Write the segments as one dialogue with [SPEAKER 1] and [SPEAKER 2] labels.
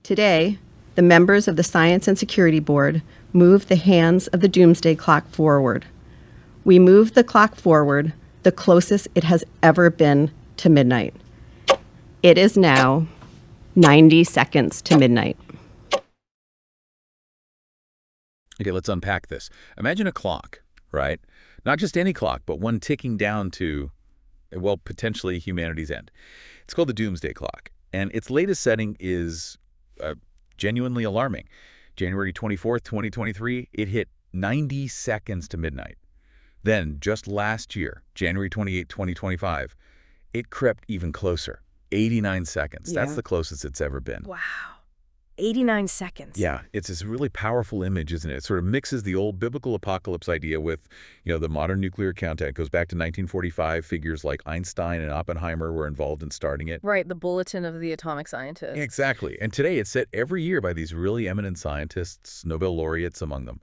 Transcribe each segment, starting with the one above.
[SPEAKER 1] Today, the members of the Science and Security Board move the hands of the Doomsday Clock forward. We move the clock forward the closest it has ever been to midnight. It is now 90 seconds to midnight.
[SPEAKER 2] Okay, let's unpack this. Imagine a clock, right? Not just any clock, but one ticking down to, well, potentially humanity's end. It's called the Doomsday Clock, and its latest setting is genuinely alarming. January 24th, 2023, it hit 90 seconds to midnight. Then, just last year, January 28, 2025, it crept even closer, 89 seconds.
[SPEAKER 3] Yeah.
[SPEAKER 2] That's the closest it's ever been.
[SPEAKER 3] Wow. 89 seconds.
[SPEAKER 2] Yeah, it's this really powerful image, isn't it? It sort of mixes the old biblical apocalypse idea with, the modern nuclear countdown. It goes back to 1945. Figures like Einstein and Oppenheimer were involved in starting it.
[SPEAKER 3] Right, the Bulletin of the Atomic Scientists.
[SPEAKER 2] Exactly. And today it's set every year by these really eminent scientists, Nobel laureates among them.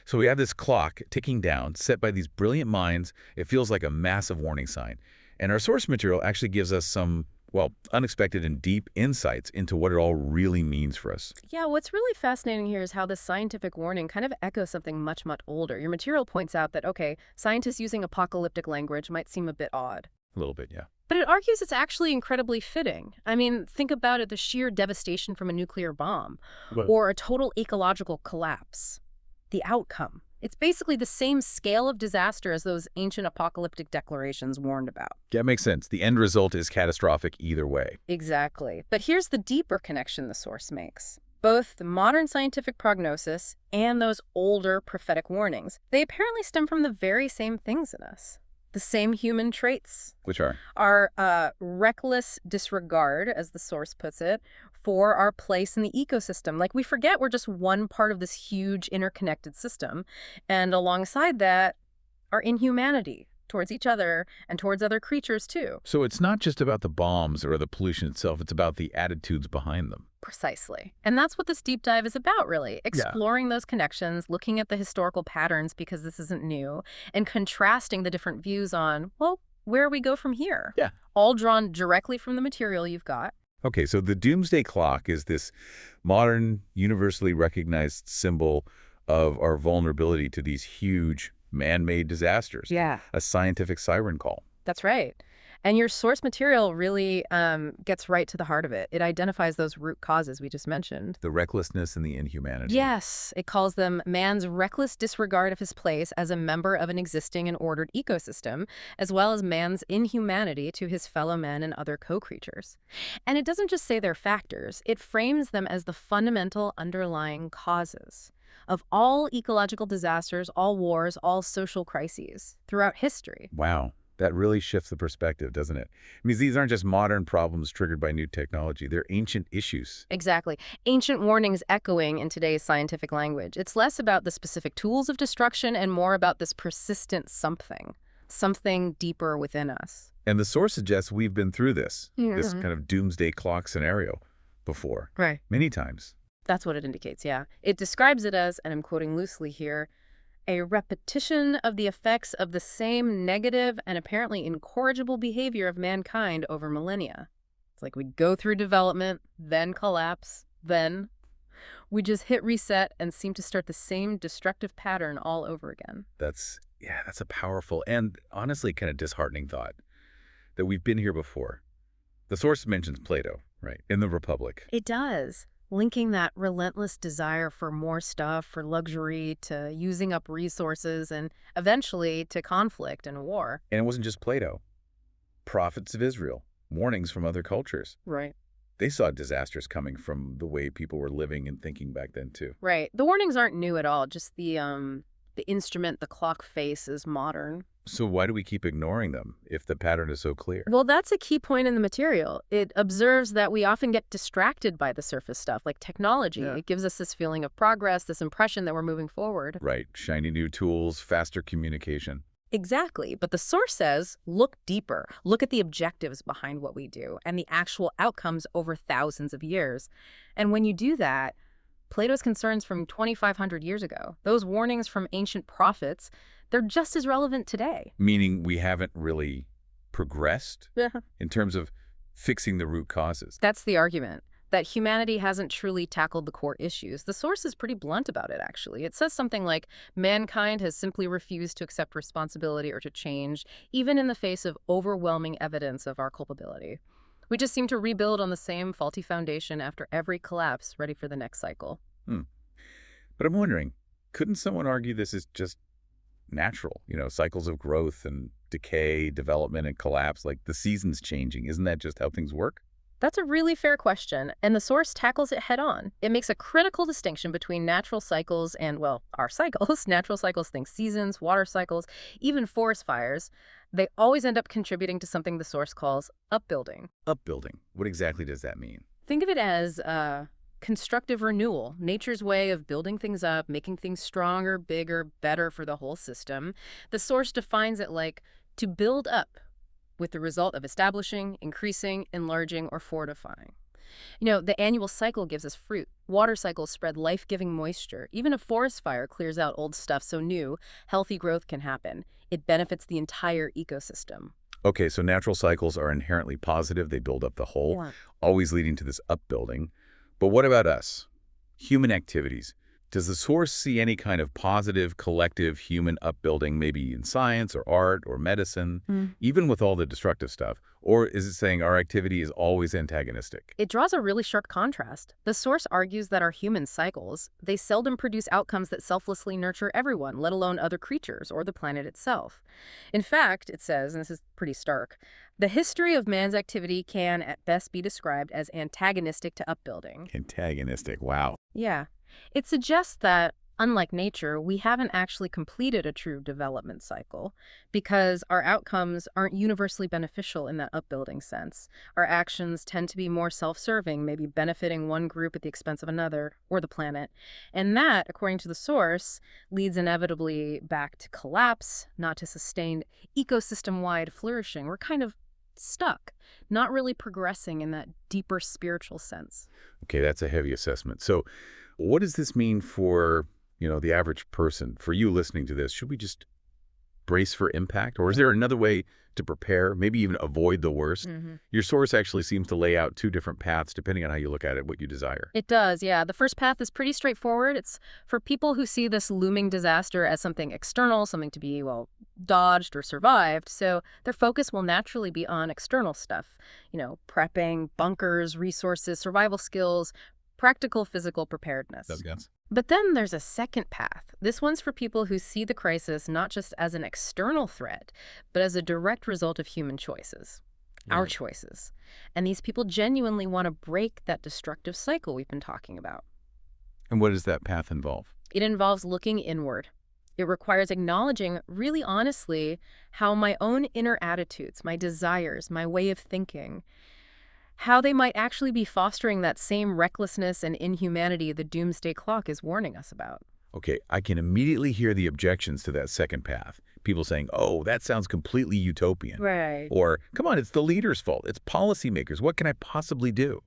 [SPEAKER 2] So we have this clock ticking down, set by these brilliant minds. It feels like a massive warning sign. And our source material actually gives us some, well, unexpected and deep insights into what it all really means for us.
[SPEAKER 3] Yeah, what's really fascinating here is how this scientific warning kind of echoes something much, much older. Your material points out that, okay, scientists using apocalyptic language might seem a bit odd.
[SPEAKER 2] A little bit, yeah.
[SPEAKER 3] But it argues it's actually incredibly fitting. I mean, think about it, the sheer devastation from a nuclear bomb or a total ecological collapse. The outcome. It's basically the same scale of disaster as those ancient apocalyptic declarations warned about.
[SPEAKER 2] That makes sense. The end result is catastrophic either way.
[SPEAKER 3] Exactly. But here's the deeper connection the source makes. Both the modern scientific prognosis and those older prophetic warnings, they apparently stem from the very same things in us. The same human traits.
[SPEAKER 2] Which are?
[SPEAKER 3] Our reckless disregard, as the source puts it, for our place in the ecosystem. Like, we forget we're just one part of this huge interconnected system. And alongside that, our inhumanity towards each other and towards other creatures, too.
[SPEAKER 2] So it's not just about the bombs or the pollution itself. It's about the attitudes behind them.
[SPEAKER 3] Precisely. And that's what this deep dive is about, really. Exploring those connections, looking at the historical patterns, because this isn't new, and contrasting the different views on, well, where we go from here.
[SPEAKER 2] Yeah.
[SPEAKER 3] All drawn directly from the material you've got.
[SPEAKER 2] Okay, so the Doomsday Clock is this modern, universally recognized symbol of our vulnerability to these huge man-made disasters.
[SPEAKER 3] Yeah.
[SPEAKER 2] A scientific siren call.
[SPEAKER 3] That's right. And your source material really gets right to the heart of it. It identifies those root causes we just mentioned.
[SPEAKER 2] The recklessness and the inhumanity.
[SPEAKER 3] Yes. It calls them man's reckless disregard of his place as a member of an existing and ordered ecosystem, as well as man's inhumanity to his fellow men and other co-creatures. And it doesn't just say they're factors. It frames them as the fundamental underlying causes of all ecological disasters, all wars, all social crises throughout history.
[SPEAKER 2] Wow. That really shifts the perspective, doesn't it? It means these aren't just modern problems triggered by new technology. They're ancient issues.
[SPEAKER 3] Exactly. Ancient warnings echoing in today's scientific language. It's less about the specific tools of destruction and more about this persistent something deeper within us.
[SPEAKER 2] And the source suggests we've been through this kind of doomsday clock scenario before.
[SPEAKER 3] Right.
[SPEAKER 2] Many times.
[SPEAKER 3] That's what it indicates, yeah. It describes it as, and I'm quoting loosely here, a repetition of the effects of the same negative and apparently incorrigible behavior of mankind over millennia. It's like we go through development, then collapse, then we just hit reset and seem to start the same destructive pattern all over again.
[SPEAKER 2] That's a powerful and honestly kind of disheartening thought that we've been here before. The source mentions Plato, right, in the Republic.
[SPEAKER 3] It does. Linking that relentless desire for more stuff, for luxury, to using up resources, and eventually to conflict and war.
[SPEAKER 2] And it wasn't just Plato. Prophets of Israel, warnings from other cultures.
[SPEAKER 3] Right.
[SPEAKER 2] They saw disasters coming from the way people were living and thinking back then, too.
[SPEAKER 3] Right. The warnings aren't new at all. Just the instrument, the clock face, is modern.
[SPEAKER 2] So why do we keep ignoring them if the pattern is so clear?
[SPEAKER 3] Well, that's a key point in the material. It observes that we often get distracted by the surface stuff, like technology.
[SPEAKER 2] Yeah.
[SPEAKER 3] It gives us this feeling of progress, this impression that we're moving forward.
[SPEAKER 2] Right. Shiny new tools, faster communication.
[SPEAKER 3] Exactly. But the source says, look deeper. Look at the objectives behind what we do and the actual outcomes over thousands of years. And when you do that, Plato's concerns from 2,500 years ago, those warnings from ancient prophets, they're just as relevant today.
[SPEAKER 2] Meaning we haven't really progressed
[SPEAKER 3] Yeah.
[SPEAKER 2] in terms of fixing the root causes.
[SPEAKER 3] That's the argument. that humanity hasn't truly tackled the core issues. The source is pretty blunt about it, actually. It says something like, mankind has simply refused to accept responsibility or to change, even in the face of overwhelming evidence of our culpability. We just seem to rebuild on the same faulty foundation after every collapse, ready for the next cycle.
[SPEAKER 2] But I'm wondering, couldn't someone argue this is just natural? Cycles of growth and decay, development and collapse, like the seasons changing. Isn't that just how things work?
[SPEAKER 3] That's a really fair question, and the source tackles it head on. It makes a critical distinction between natural cycles and, well, our cycles. Natural cycles, think seasons, water cycles, even forest fires. They always end up contributing to something the source calls upbuilding.
[SPEAKER 2] Upbuilding. What exactly does that mean?
[SPEAKER 3] Think of it as constructive renewal, nature's way of building things up, making things stronger, bigger, better for the whole system. The source defines it like to build up, with the result of establishing, increasing, enlarging, or fortifying. The annual cycle gives us fruit. Water cycles spread life-giving moisture. Even a forest fire clears out old stuff so new, healthy growth can happen. It benefits the entire ecosystem.
[SPEAKER 2] Okay, so natural cycles are inherently positive. They build up the whole, always leading to this upbuilding. But what about us? Human activities. Does the source see any kind of positive, collective human upbuilding, maybe in science or art or medicine, even with all the destructive stuff? Or is it saying our activity is always antagonistic?
[SPEAKER 3] It draws a really sharp contrast. The source argues that our human cycles, they seldom produce outcomes that selflessly nurture everyone, let alone other creatures or the planet itself. In fact, it says, and this is pretty stark, the history of man's activity can at best be described as antagonistic to upbuilding.
[SPEAKER 2] Antagonistic, wow.
[SPEAKER 3] Yeah. It suggests that, unlike nature, we haven't actually completed a true development cycle because our outcomes aren't universally beneficial in that upbuilding sense. Our actions tend to be more self-serving, maybe benefiting one group at the expense of another, or the planet. And that, according to the source, leads inevitably back to collapse, not to sustained ecosystem-wide flourishing. We're kind of stuck, not really progressing in that deeper spiritual sense.
[SPEAKER 2] Okay, that's a heavy assessment. So what does this mean for, the average person? For you listening to this, should we just brace for impact? Or is there another way to prepare, maybe even avoid the worst? Your source actually seems to lay out two different paths, depending on how you look at it, what you desire.
[SPEAKER 3] It does, yeah. The first path is pretty straightforward. It's for people who see this looming disaster as something external, something to be, dodged or survived. So their focus will naturally be on external stuff, prepping, bunkers, resources, survival skills, practical physical preparedness.
[SPEAKER 2] Does sense.
[SPEAKER 3] But then there's a second path. This one's for people who see the crisis not just as an external threat, but as a direct result of human choices, our choices. And these people genuinely want to break that destructive cycle we've been talking about.
[SPEAKER 2] And what does that path involve?
[SPEAKER 3] It involves looking inward. It requires acknowledging, really honestly, how my own inner attitudes, my desires, my way of thinking, how they might actually be fostering that same recklessness and inhumanity the doomsday clock is warning us about.
[SPEAKER 2] Okay, I can immediately hear the objections to that second path. People saying, oh, that sounds completely utopian.
[SPEAKER 3] Right.
[SPEAKER 2] Or, come on, it's the leader's fault. It's policymakers. What can I possibly do?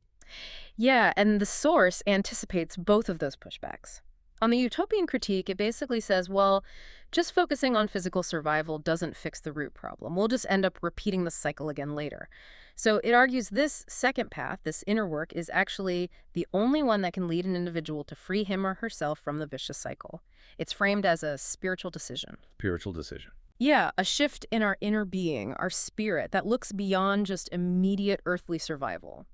[SPEAKER 3] Yeah, and the source anticipates both of those pushbacks. On the utopian critique, it basically says, well, just focusing on physical survival doesn't fix the root problem. We'll just end up repeating the cycle again later. So it argues this second path, this inner work, is actually the only one that can lead an individual to free him or herself from the vicious cycle. It's framed as a spiritual decision.
[SPEAKER 2] Spiritual decision.
[SPEAKER 3] Yeah, a shift in our inner being, our spirit, that looks beyond just immediate earthly survival.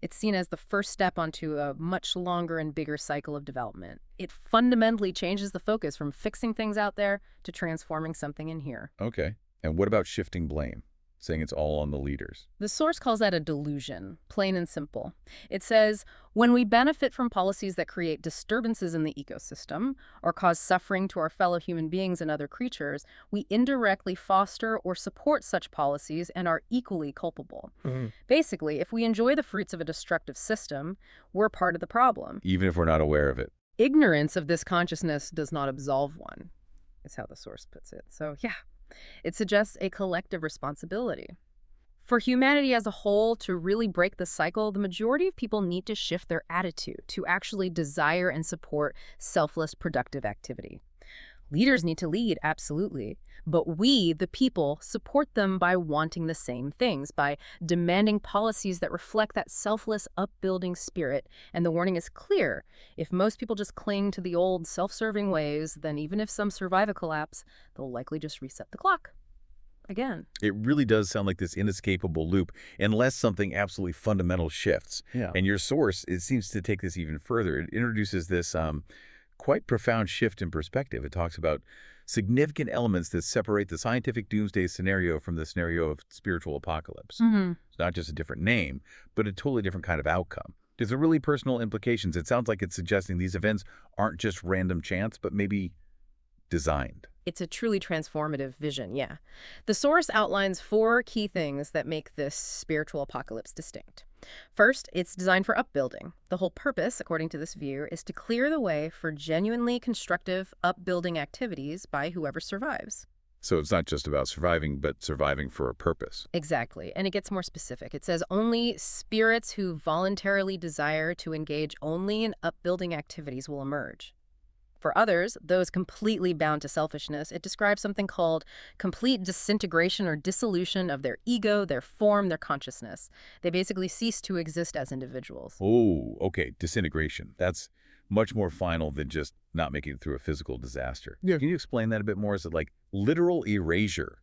[SPEAKER 3] It's seen as the first step onto a much longer and bigger cycle of development. It fundamentally changes the focus from fixing things out there to transforming something in here.
[SPEAKER 2] Okay. And what about shifting blame? Saying it's all on the leaders.
[SPEAKER 3] The source calls that a delusion, plain and simple. It says, when we benefit from policies that create disturbances in the ecosystem or cause suffering to our fellow human beings and other creatures, we indirectly foster or support such policies and are equally culpable. Basically, if we enjoy the fruits of a destructive system, we're part of the problem.
[SPEAKER 2] Even if we're not aware of it.
[SPEAKER 3] Ignorance of this consciousness does not absolve one, is how the source puts it. So, yeah. It suggests a collective responsibility. For humanity as a whole to really break the cycle, the majority of people need to shift their attitude to actually desire and support selfless, productive activity. Leaders need to lead, absolutely. But we, the people, support them by wanting the same things, by demanding policies that reflect that selfless, upbuilding spirit. And the warning is clear. If most people just cling to the old, self-serving ways, then even if some survive a collapse, they'll likely just reset the clock again.
[SPEAKER 2] It really does sound like this inescapable loop unless something absolutely fundamental shifts.
[SPEAKER 4] Yeah.
[SPEAKER 2] And your source, it seems to take this even further. It introduces this quite profound shift in perspective. It talks about significant elements that separate the scientific doomsday scenario from the scenario of spiritual apocalypse. It's not just a different name, but a totally different kind of outcome. There's a really personal implications. It sounds like it's suggesting these events aren't just random chance, but maybe designed.
[SPEAKER 3] It's a truly transformative vision, yeah. The source outlines 4 key things that make this spiritual apocalypse distinct. First, it's designed for upbuilding. The whole purpose, according to this view, is to clear the way for genuinely constructive upbuilding activities by whoever survives.
[SPEAKER 2] So it's not just about surviving, but surviving for a purpose.
[SPEAKER 3] Exactly. And it gets more specific. It says only spirits who voluntarily desire to engage only in upbuilding activities will emerge. For others, those completely bound to selfishness, it describes something called complete disintegration or dissolution of their ego, their form, their consciousness. They basically cease to exist as individuals.
[SPEAKER 2] Oh, okay. Disintegration. That's much more final than just not making it through a physical disaster.
[SPEAKER 4] Yeah.
[SPEAKER 2] Can you explain that a bit more? Is it like literal erasure?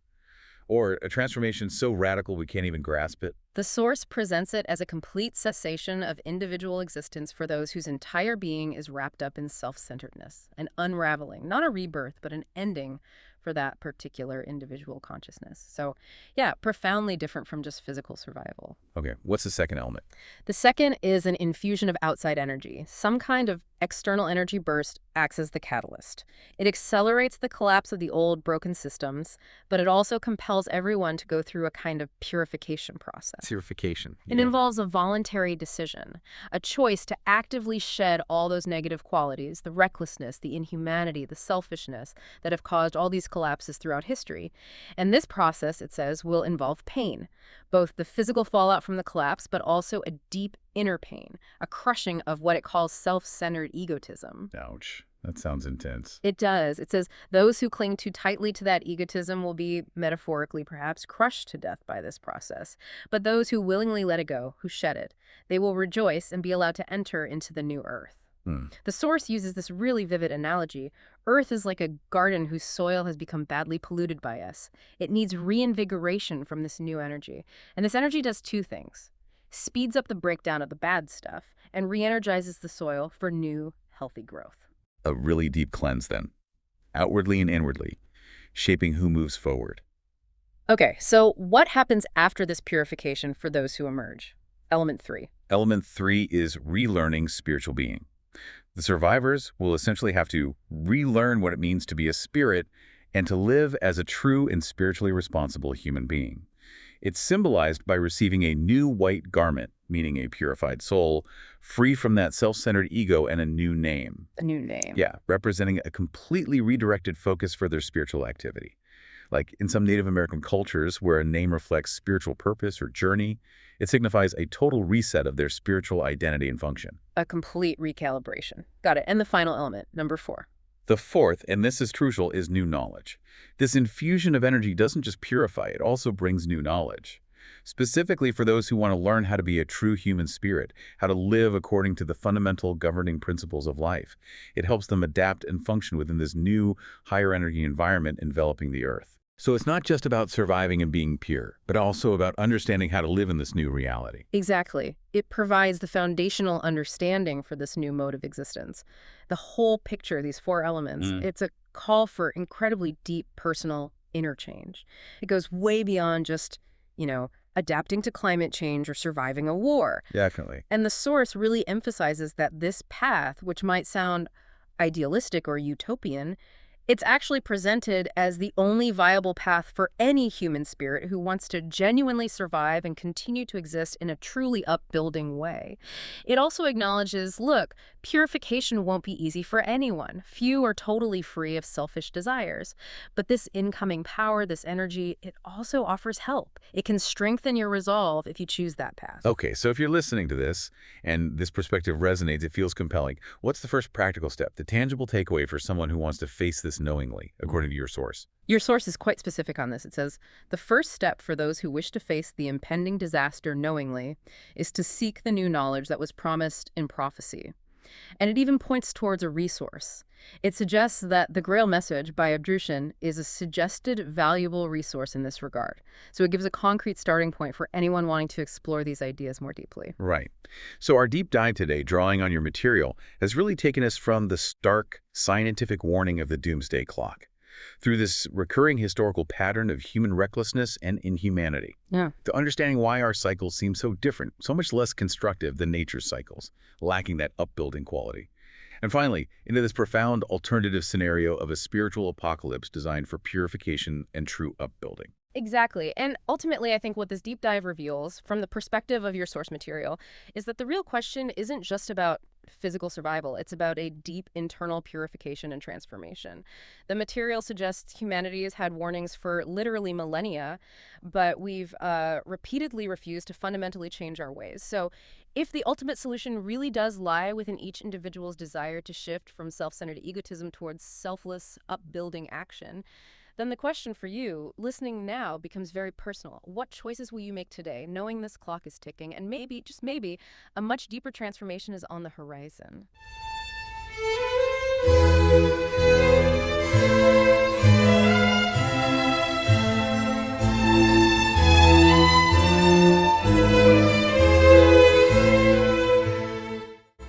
[SPEAKER 2] Or a transformation so radical we can't even grasp it?
[SPEAKER 3] The source presents it as a complete cessation of individual existence for those whose entire being is wrapped up in self-centeredness, an unraveling, not a rebirth, but an ending for that particular individual consciousness. So, yeah, profoundly different from just physical survival.
[SPEAKER 2] Okay, what's the second element?
[SPEAKER 3] The second is an infusion of outside energy. Some kind of external energy burst acts as the catalyst. It accelerates the collapse of the old, broken systems, but it also compels everyone to go through a kind of purification process.
[SPEAKER 2] Purification.
[SPEAKER 3] It involves a voluntary decision, a choice to actively shed all those negative qualities, the recklessness, the inhumanity, the selfishness that have caused all these collapses throughout history. And this process, it says, will involve pain, both the physical fallout from the collapse, but also a deep inner pain, a crushing of what it calls self-centered egotism.
[SPEAKER 2] Ouch. That sounds intense.
[SPEAKER 3] It does. It says those who cling too tightly to that egotism will be, metaphorically perhaps, crushed to death by this process. But those who willingly let it go, who shed it, they will rejoice and be allowed to enter into the new earth. The source uses this really vivid analogy. Earth is like a garden whose soil has become badly polluted by us. It needs reinvigoration from this new energy. And this energy does 2 things. Speeds up the breakdown of the bad stuff and re-energizes the soil for new, healthy growth.
[SPEAKER 2] A really deep cleanse then, outwardly and inwardly, shaping who moves forward.
[SPEAKER 3] Okay, so what happens after this purification for those who emerge? Element 3.
[SPEAKER 2] Element 3 is relearning spiritual being. The survivors will essentially have to relearn what it means to be a spirit and to live as a true and spiritually responsible human being. It's symbolized by receiving a new white garment, meaning a purified soul, free from that self-centered ego, and a new name.
[SPEAKER 3] A new name.
[SPEAKER 2] Yeah, representing a completely redirected focus for their spiritual activity. Like in some Native American cultures where a name reflects spiritual purpose or journey, it signifies a total reset of their spiritual identity and function.
[SPEAKER 3] A complete recalibration. Got it. And the final element, number 4.
[SPEAKER 2] The fourth, and this is crucial, is new knowledge. This infusion of energy doesn't just purify, it also brings new knowledge. Specifically for those who want to learn how to be a true human spirit, how to live according to the fundamental governing principles of life. It helps them adapt and function within this new, higher energy environment enveloping the earth. So it's not just about surviving and being pure, but also about understanding how to live in this new reality.
[SPEAKER 3] Exactly. It provides the foundational understanding for this new mode of existence. The whole picture, these 4 elements, it's a call for incredibly deep personal interchange. It goes way beyond just, adapting to climate change or surviving a war.
[SPEAKER 2] Definitely.
[SPEAKER 3] And the source really emphasizes that this path, which might sound idealistic or utopian, it's actually presented as the only viable path for any human spirit who wants to genuinely survive and continue to exist in a truly upbuilding way. It also acknowledges, look, purification won't be easy for anyone. Few are totally free of selfish desires. But this incoming power, this energy, it also offers help. It can strengthen your resolve if you choose that path.
[SPEAKER 2] Okay, so if you're listening to this and this perspective resonates, it feels compelling. What's the first practical step, the tangible takeaway for someone who wants to face this this knowingly, according to your source?
[SPEAKER 3] Your source is quite specific on this. It says, the first step for those who wish to face the impending disaster knowingly is to seek the new knowledge that was promised in prophecy. And it even points towards a resource. It suggests that the Grail message by Abdrushan is a suggested valuable resource in this regard. So it gives a concrete starting point for anyone wanting to explore these ideas more deeply.
[SPEAKER 2] Right. So our deep dive today, drawing on your material, has really taken us from the stark scientific warning of the doomsday clock through this recurring historical pattern of human recklessness and inhumanity, to understanding why our cycles seem so different, so much less constructive than nature's cycles, lacking that upbuilding quality. And finally, into this profound alternative scenario of a spiritual apocalypse designed for purification and true upbuilding.
[SPEAKER 3] Exactly. And ultimately, I think what this deep dive reveals, from the perspective of your source material, is that the real question isn't just about physical survival. It's about a deep internal purification and transformation. The material suggests humanity has had warnings for literally millennia, but we've repeatedly refused to fundamentally change our ways. So if the ultimate solution really does lie within each individual's desire to shift from self-centered egotism towards selfless, upbuilding action, then the question for you, listening now, becomes very personal. What choices will you make today, knowing this clock is ticking, and maybe, just maybe, a much deeper transformation is on the horizon?